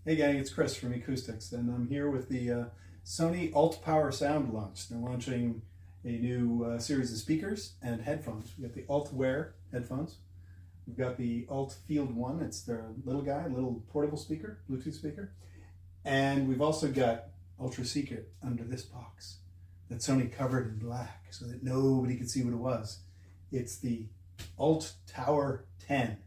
Hey gang, it's Chris from Acoustics, and I'm here with the Sony ULT TOWER sound launch. They're launching a new series of speakers and headphones. We've got the ULT Wear headphones. We've got the ULT Field 1, it's their little guy, little portable speaker, Bluetooth speaker. And we've also got ultra secret under this box that Sony covered in black so that nobody could see what it was. It's the ULT TOWER 10,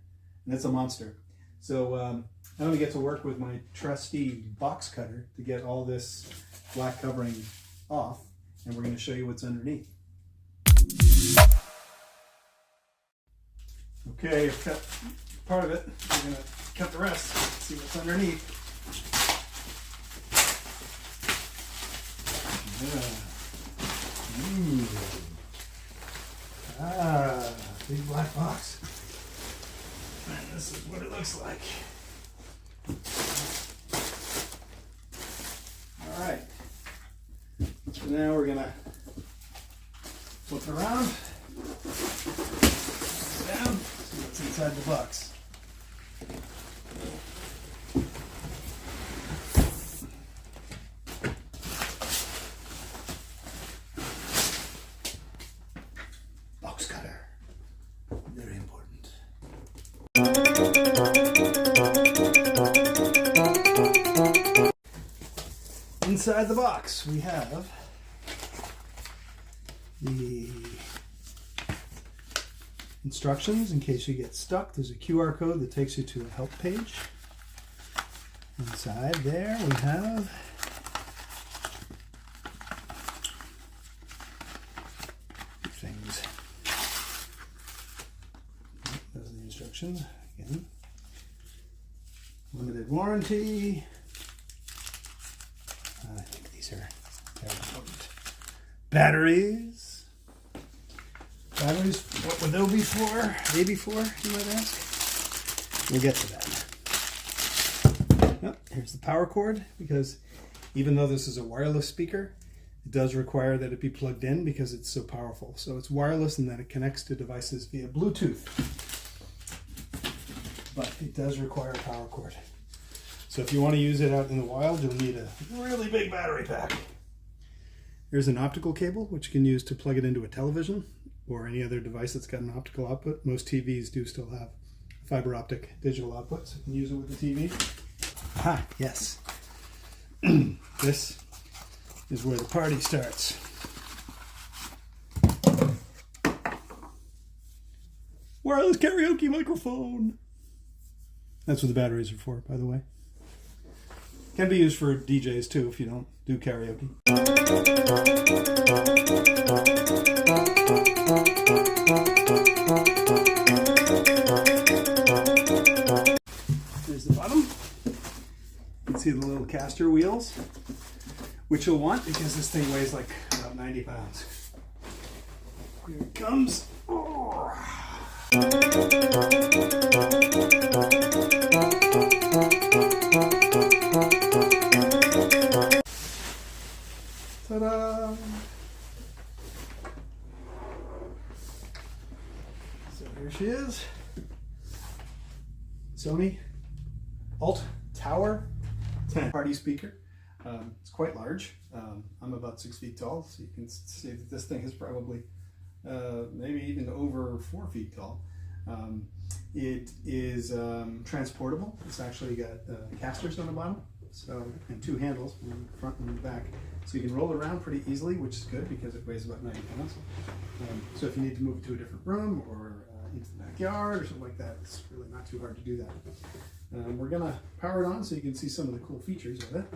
and it's a monster. So I'm going to get to work with my trusty box cutter to get all this black covering off, and we're going to show you what's underneath. Okay, I've cut part of it. We're going to cut the rest, see what's underneath. Big black box. And this is what it looks like. All right. So now we're gonna flip it around, down, see what's inside the box. Box cutter, very important. Inside the box we have the instructions in case you get stuck. There's a QR code that takes you to a help page. Inside there we have things. Those are the instructions. Again, limited warranty. I think these are very important. Batteries. Batteries, what would those be for? Maybe for, you might ask? We'll get to that. Oh, here's the power cord, because even though this is a wireless speaker, it does require that it be plugged in because it's so powerful. So it's wireless in that it connects to devices via Bluetooth. But it does require a power cord. So if you want to use it out in the wild, you'll need a really big battery pack. Here's an optical cable, which you can use to plug it into a television or any other device that's got an optical output. Most TVs do still have fiber optic digital output, so you can use it with the TV. Aha, yes. This is where the party starts. Wireless karaoke microphone. That's what the batteries are for, by the way. Can be used for DJs too if you don't do karaoke. There's the bottom. You can see the little caster wheels, which you'll want because this thing weighs like about 90 pounds. Here it comes. Ta-da! So here she is. Sony ULT TOWER 10 party speaker. It's quite large. I'm about 6 feet tall, so you can see that this thing is probably maybe even over 4 feet tall. It is transportable. It's actually got casters on the bottom, so, and 2 handles, one in the front and the back. So you can roll it around pretty easily, which is good because it weighs about 90 pounds. So if you need to move it to a different room or into the backyard or something like that, it's really not too hard to do that. We're going to power it on so you can see some of the cool features of it.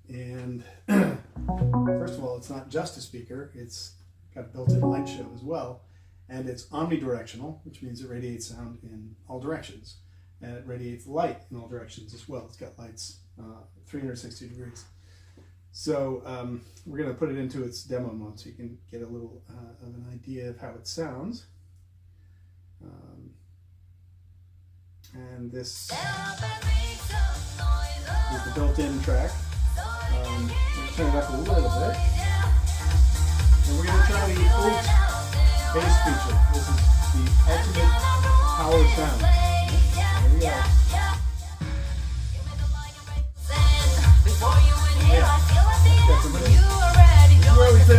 And first of all, it's not just a speaker, it's got a built-in light show as well. And it's omnidirectional, which means it radiates sound in all directions. And it radiates light in all directions as well. It's got lights 360 degrees. So we're going to put it into its demo mode so you can get a little of an idea of how it sounds. And this is the built-in track. We're going to turn it up a little bit. And we're going to try the ULT bass feature. This is the ultimate power sound. There we go.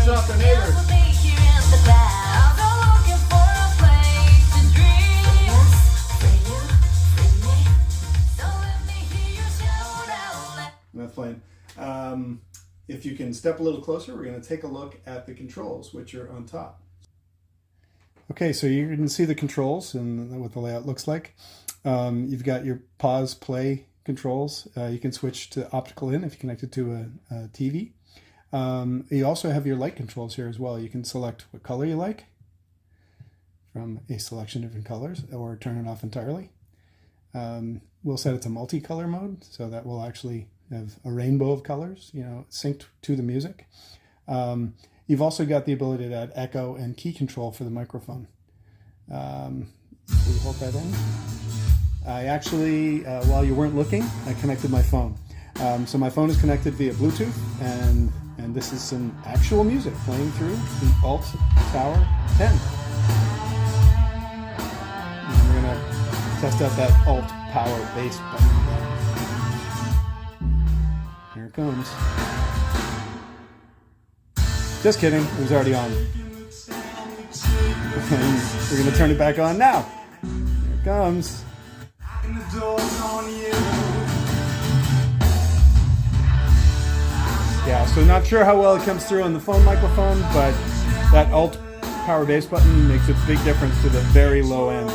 noise off the neighbors. That's fine. If you can step a little closer, we're going to take a look at the controls, which are on top. Okay, so you can see the controls and what the layout looks like. You've got your pause, play controls. You can switch to optical in if you connect it to a TV. You also have your light controls here as well. You can select what color you like from a selection of different colors, or turn it off entirely. We'll set it to multicolor mode, so that will actually have a rainbow of colors, you know, synced to the music. You've also got the ability to add echo and key control for the microphone. We hold that in. I actually, while you weren't looking, I connected my phone. So my phone is connected via Bluetooth, and this is some actual music playing through the ULT TOWER 10. And we're going to test out that ULT power bass button. Here it comes. Just kidding, it was already on. And we're going to turn it back on now. Here it comes. Yeah, so not sure how well it comes through on the phone microphone, but that ULT power bass button makes a big difference to the very low end.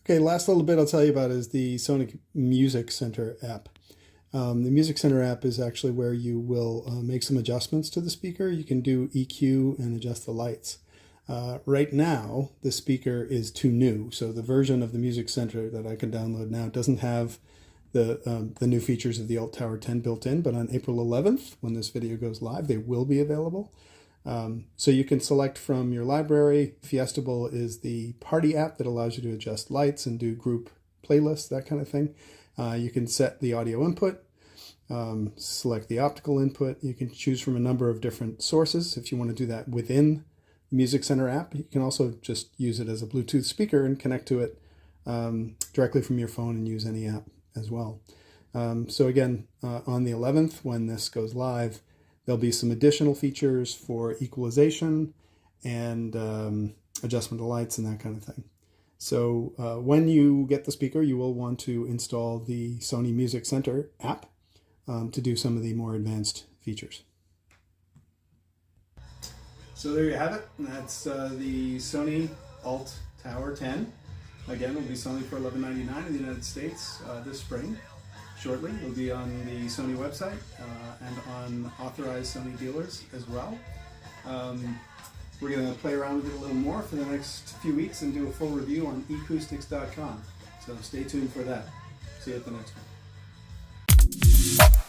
Okay, last little bit I'll tell you about is the Sony Music Center app. The Music Center app is actually where you will make some adjustments to the speaker. You can do EQ and adjust the lights. Right now, the speaker is too new, so the version of the Music Center that I can download now doesn't have the new features of the ULT TOWER 10 built in, but on April 11th, when this video goes live, they will be available. So you can select from your library. Fiestable is the party app that allows you to adjust lights and do group playlists, that kind of thing. You can set the audio input, select the optical input. You can choose from a number of different sources if you want to do that within the Music Center app. You can also just use it as a Bluetooth speaker and connect to it directly from your phone and use any app as well. So again, on the 11th, when this goes live, there'll be some additional features for equalization and adjustment of lights and that kind of thing. So when you get the speaker, you will want to install the Sony Music Center app to do some of the more advanced features. So there you have it. That's the Sony ULT TOWER 10. Again, will be selling for $11.99 in the United States this spring. Shortly, it'll be on the Sony website and on authorized Sony dealers as well. We're going to play around with it a little more for the next few weeks and do a full review on ecoustics.com. So stay tuned for that. See you at the next one.